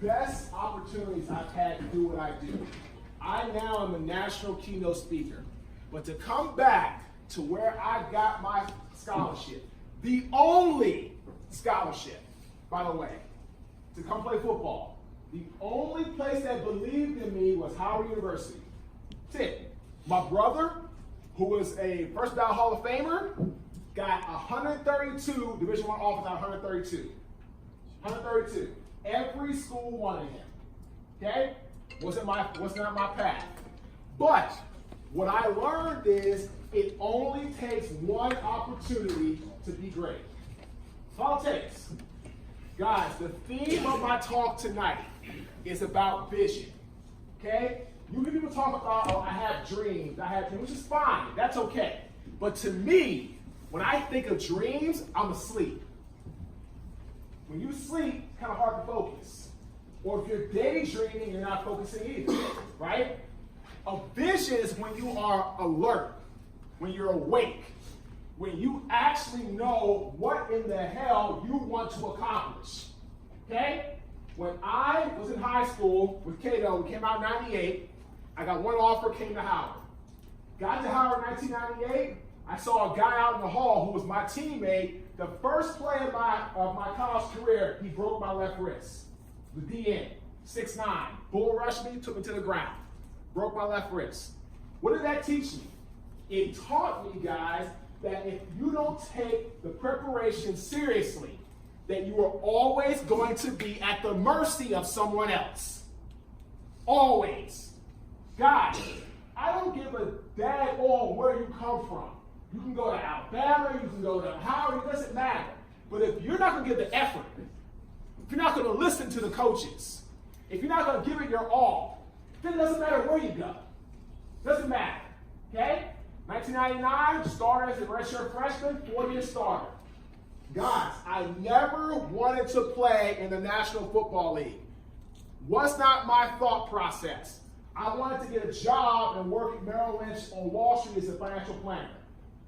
best opportunities I've had to do what I do. I now am a national keynote speaker. But to come back to where I got my scholarship, the only scholarship, by the way, to come play football, the only place that believed in me was Howard University. That's it. My brother, who was a first ballot Hall of Famer, got 132 Division I offers out of 132. 132. Every school wanted him. Okay? Wasn't not my path. But what I learned is it only takes one opportunity to be great. That's all it takes. Guys, the theme of my talk tonight is about vision. Okay? You hear people talk about, oh, I have dreams, which is fine. That's okay. But to me, when I think of dreams, I'm asleep. When you sleep, it's kind of hard to focus. Or if you're daydreaming, you're not focusing either, right? A vision is when you are alert, when you're awake, when you actually know what in the hell you want to accomplish, okay? When I was in high school with Keynote, we came out in 98, I got one offer, came to Howard. Got to Howard in 1998, I saw a guy out in the hall who was my teammate. The first play of my college career, he broke my left wrist. The DN, 6'9", bull rushed me, took me to the ground. Broke my left wrist. What did that teach me? It taught me, guys, that if you don't take the preparation seriously, that you are always going to be at the mercy of someone else. Always. Guys, I don't give a dag on where you come from. You can go to Alabama, you can go to Howard, it doesn't matter. But if you're not going to give the effort, if you're not going to listen to the coaches, if you're not going to give it your all, then it doesn't matter where you go. Doesn't matter. Okay? 1999, started as a redshirt freshman, 4-year starter. Guys, I never wanted to play in the National Football League. Was not my thought process. I wanted to get a job and work at Merrill Lynch on Wall Street as a financial planner.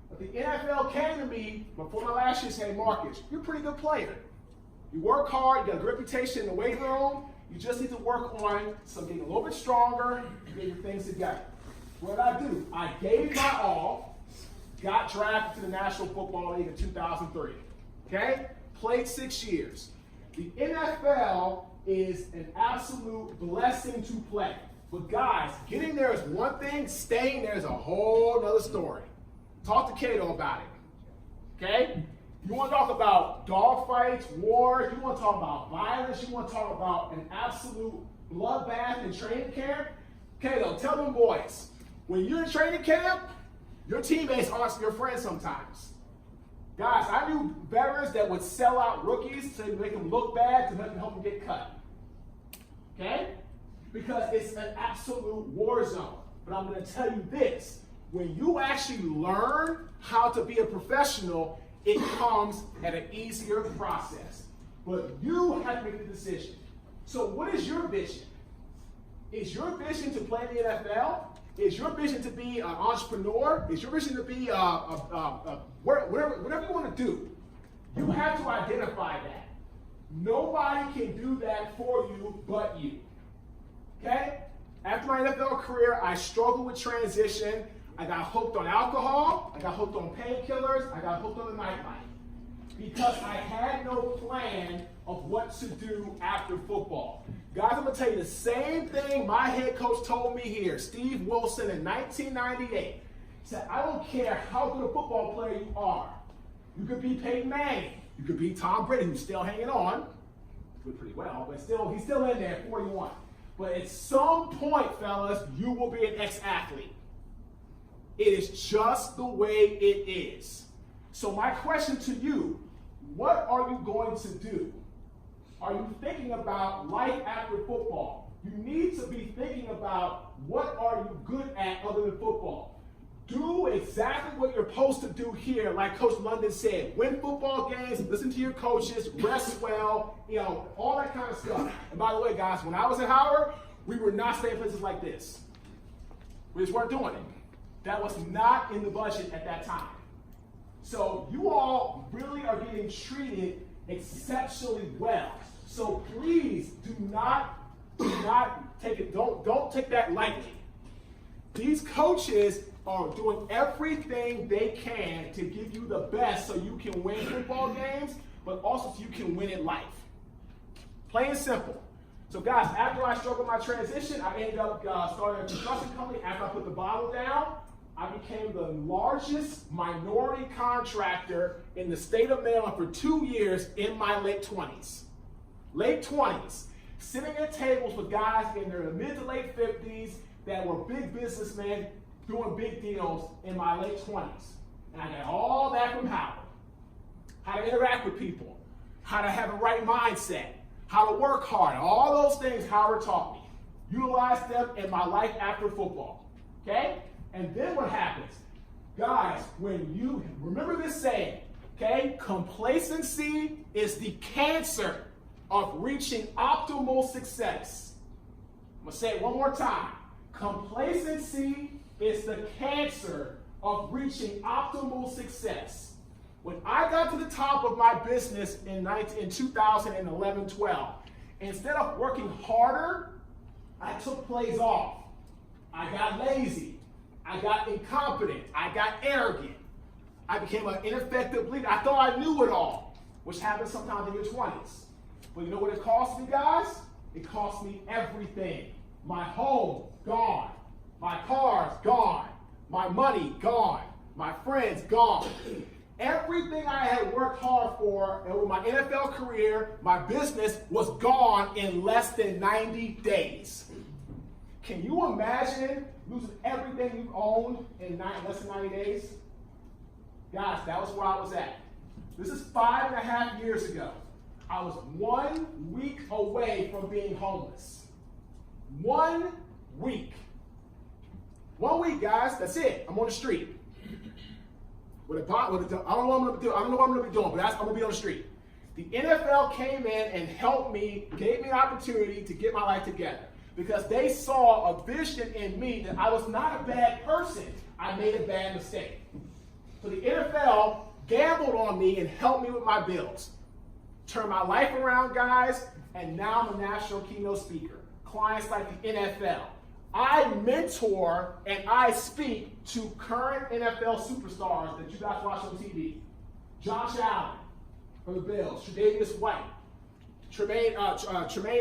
But the NFL came to me before my last year saying, Marques, you're a pretty good player. You work hard, you got a good reputation in the weight room. You just need to work on getting a little bit stronger, get your things together. What did I do? I gave my all, got drafted to the National Football League in 2003. Okay? Played 6 years. The NFL is an absolute blessing to play. But guys, getting there is one thing, staying there is a whole other story. Talk to Cato about it. Okay? You want to talk about dogfights, wars, you want to talk about violence, you want to talk about an absolute bloodbath in training camp? Cato, tell them boys, when you're in training camp, your teammates aren't your friends sometimes. Guys, I knew veterans that would sell out rookies to make them look bad to help them get cut. Okay? Because it's an absolute war zone. But I'm going to tell you this. When you actually learn how to be a professional, it comes at an easier process. But you have to make the decision. So what is your vision? Is your vision to play in the NFL? Is your vision to be an entrepreneur? Is your vision to be whatever you want to do? You have to identify that. Nobody can do that for you but you. Okay? After my NFL career, I struggled with transition. I got hooked on alcohol. I got hooked on painkillers. I got hooked on the nightlife. Because I had no plan of what to do after football. Guys, I'm going to tell you the same thing my head coach told me here, Steve Wilson, in 1998. He said, I don't care how good a football player you are. You could be Peyton Manning. You could be Tom Brady, who's still hanging on. Doing pretty well, but he's still in there at 41. But at some point, fellas, you will be an ex-athlete. It is just the way it is. So my question to you, what are you going to do? Are you thinking about life after football? You need to be thinking about what are you good at other than football. Do exactly what you're supposed to do here, like Coach London said. Win football games, listen to your coaches, rest well, all that kind of stuff. And by the way, guys, when I was at Howard, we were not staying places like this. We just weren't doing it. That was not in the budget at that time. So you all really are getting treated exceptionally well. So please do not take it, don't take that lightly. These coaches are doing everything they can to give you the best so you can win football games, but also so you can win in life. Plain and simple. So guys, after I struggled my transition, I ended up starting a construction company. After I put the bottle down, I became the largest minority contractor in the state of Maryland for 2 years in my late 20s. Late 20s. Sitting at tables with guys in their mid to late 50s that were big businessmen doing big deals in my late 20s. And I got all that from Howard. How to interact with people, how to have a right mindset, how to work hard, all those things Howard taught me. Utilize them in my life after football, okay? And then what happens? Guys, when you, remember this saying, okay? Complacency is the cancer of reaching optimal success. I'm gonna say it one more time. Complacency is the cancer of reaching optimal success. When I got to the top of my business in 2011-12, instead of working harder, I took plays off. I got lazy. I got incompetent. I got arrogant. I became an ineffective leader. I thought I knew it all, which happens sometimes in your 20s. But you know what it cost me, guys? It cost me everything. My home, gone. My car's gone. My money, gone. My friends, gone. Everything I had worked hard for over my NFL career, my business, was gone in less than 90 days. Can you imagine losing everything you owned in less than 90 days? Guys, that was where I was at. This is 5.5 years ago. I was 1 week away from being homeless. 1 week. 1 week, guys, that's it. I'm on the street. I don't know what I'm going to be doing, but I'm going to be on the street. The NFL came in and helped me, gave me an opportunity to get my life together because they saw a vision in me that I was not a bad person. I made a bad mistake. So the NFL gambled on me and helped me with my bills. Turned my life around, guys, and now I'm a national keynote speaker. Clients like the NFL. I mentor and I speak to current NFL superstars that you guys watch on TV. Josh Allen from the Bills, Tre'Davious White, Tremaine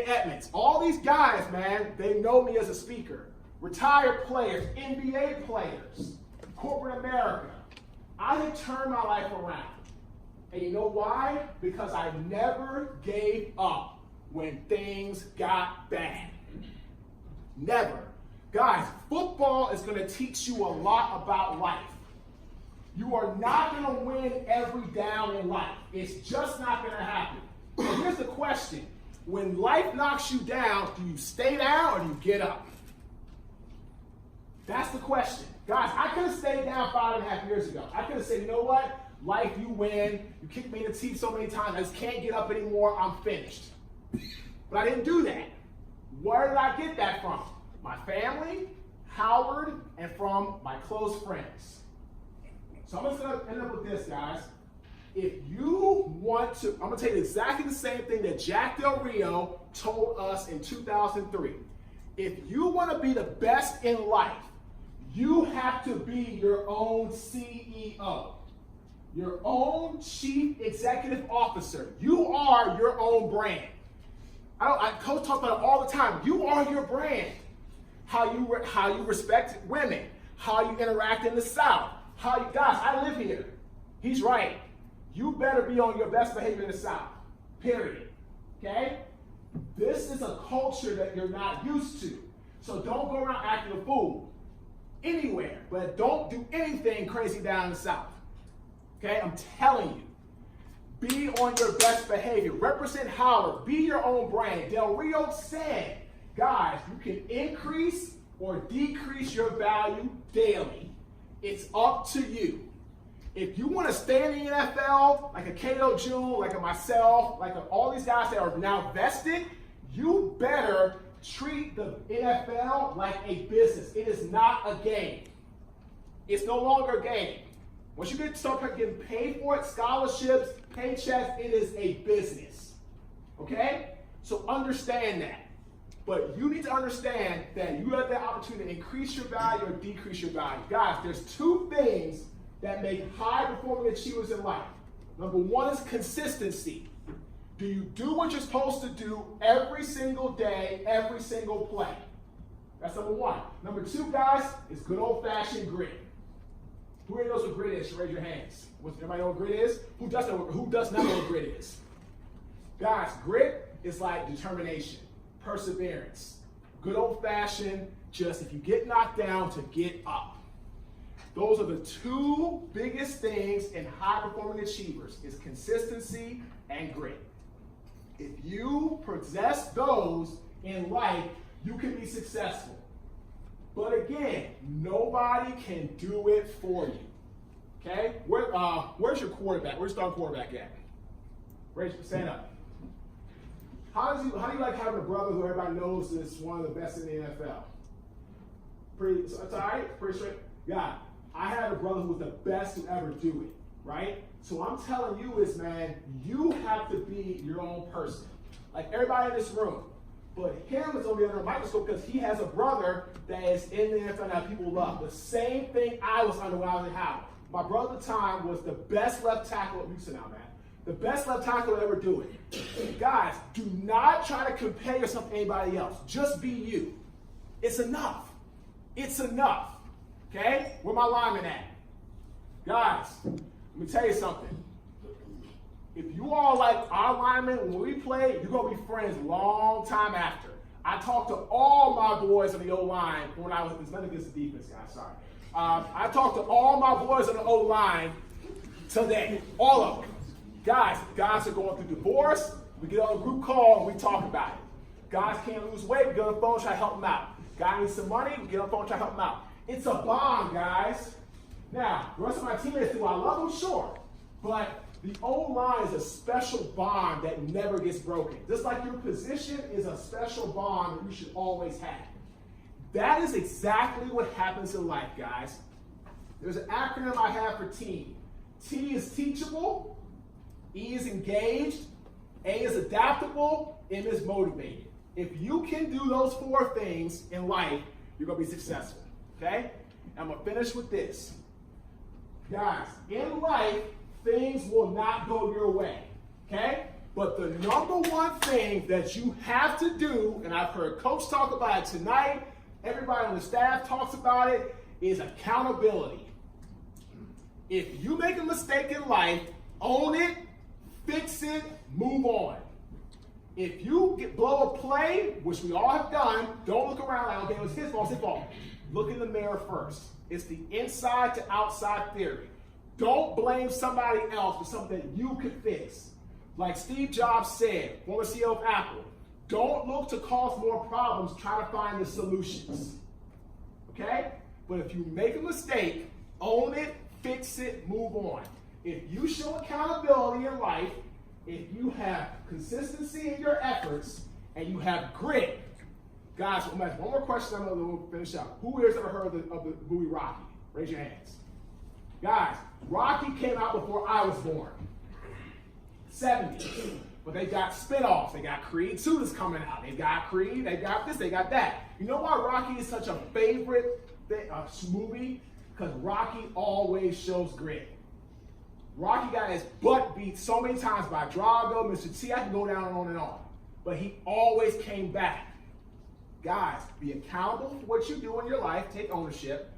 Edmonds. All these guys, man, they know me as a speaker. Retired players, NBA players, corporate America. I have turned my life around. And you know why? Because I never gave up when things got bad. Never. Guys, football is going to teach you a lot about life. You are not going to win every down in life. It's just not going to happen. And here's the question. When life knocks you down, do you stay down or do you get up? That's the question. Guys, I could have stayed down 5.5 years ago. I could have said, you know what? Life, you win. You kicked me in the teeth so many times. I just can't get up anymore. I'm finished. But I didn't do that. Where did I get that from? My family, Howard, and from my close friends. So I'm going to end up with this, guys. If you want to, I'm going to tell you exactly the same thing that Jack Del Rio told us in 2003. If you want to be the best in life, you have to be your own CEO, your own chief executive officer. You are your own brand. Coach talks about it all the time. You are your brand. How you respect women, how you interact in the South, guys, I live here. He's right. You better be on your best behavior in the South, period, okay? This is a culture that you're not used to. So don't go around acting a fool anywhere, but don't do anything crazy down in the South, okay? I'm telling you, be on your best behavior. Represent Howard, be your own brand. Del Rio said, guys, you can increase or decrease your value daily. It's up to you. If you want to stay in the NFL, like a Keynote June, like a myself, like all these guys that are now vested, you better treat the NFL like a business. It is not a game. It's no longer a game. Once you start getting paid for it, scholarships, paychecks, it is a business. Okay? So understand that. But you need to understand that you have the opportunity to increase your value or decrease your value. Guys, there's two things that make high-performing achievers in life. Number one is consistency. Do you do what you're supposed to do every single day, every single play? That's number one. Number two, guys, is good old-fashioned grit. Who here knows what grit is? Raise your hands. Everybody know what grit is? Who does not know what grit is? Guys, grit is like determination, perseverance. Good old-fashioned, just if you get knocked down, to get up. Those are the two biggest things in high-performing achievers, is consistency and grit. If you possess those in life, you can be successful. But again, nobody can do it for you. Okay? Where's your quarterback? Where's your starting quarterback at? Stand up. How do you like having a brother who everybody knows is one of the best in the NFL? It's all right? Pretty straight? Yeah. I had a brother who was the best to ever do it, right? So I'm telling you is, man, you have to be your own person. Like everybody in this room. But him is on the other microscope because he has a brother that is in the NFL that people love. The same thing I was under when I was in Howard. My brother at the time was the best left tackle, you sit now, man. The best left tackle to ever do it. Guys, do not try to compare yourself to anybody else. Just be you. It's enough. It's enough. Okay? Where my lineman at? Guys, let me tell you something. If you all like our linemen, when we play, you're going to be friends a long time after. I talked to all my boys on the O-line when I was, it's nothing against the defense, guys, sorry. I talked to all my boys on the O-line today, all of them. Guys are going through divorce, we get on a group call and we talk about it. Guys can't lose weight, we get on the phone, try to help them out. Guy needs some money, we get on the phone, try to help them out. It's a bond, guys. Now, the rest of my teammates, do I love them? Sure. But the O-line is a special bond that never gets broken. Just like your position is a special bond that you should always have. That is exactly what happens in life, guys. There's an acronym I have for TEAM. T is teachable, E is engaged, A is adaptable, M is motivated. If you can do those four things in life, you're going to be successful. Okay? I'm going to finish with this. Guys, in life, things will not go your way, okay? But the number one thing that you have to do, and I've heard Coach talk about it tonight, everybody on the staff talks about it, is accountability. If you make a mistake in life, own it, fix it, move on. If you blow a play, which we all have done, don't look around like, okay, it was his fault, it's his fault. Look in the mirror first. It's the inside to outside theory. Don't blame somebody else for something that you could fix. Like Steve Jobs said, former CEO of Apple, don't look to cause more problems, try to find the solutions. Okay? But if you make a mistake, own it, fix it, move on. If you show accountability in life, if you have consistency in your efforts, and you have grit, guys, one more question, I'm going to finish up. Who here has ever heard of the movie Rocky? Raise your hands. Guys, Rocky came out before I was born. 70s. But they got spin-offs. They got Creed 2 that's coming out. They got Creed, they got this, they got that. You know why Rocky is such a favorite movie? Because Rocky always shows grit. Rocky got his butt beat so many times by Drago, Mr. T. I can go down and on and on. But he always came back. Guys, be accountable for what you do in your life. Take ownership.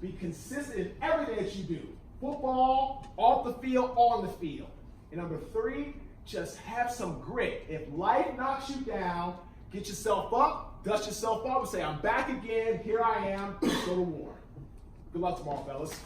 Be consistent in everything that you do. Football, off the field, on the field. And number 3, just have some grit. If life knocks you down, get yourself up, dust yourself off, and say, I'm back again, here I am, go to war. Good luck tomorrow, fellas.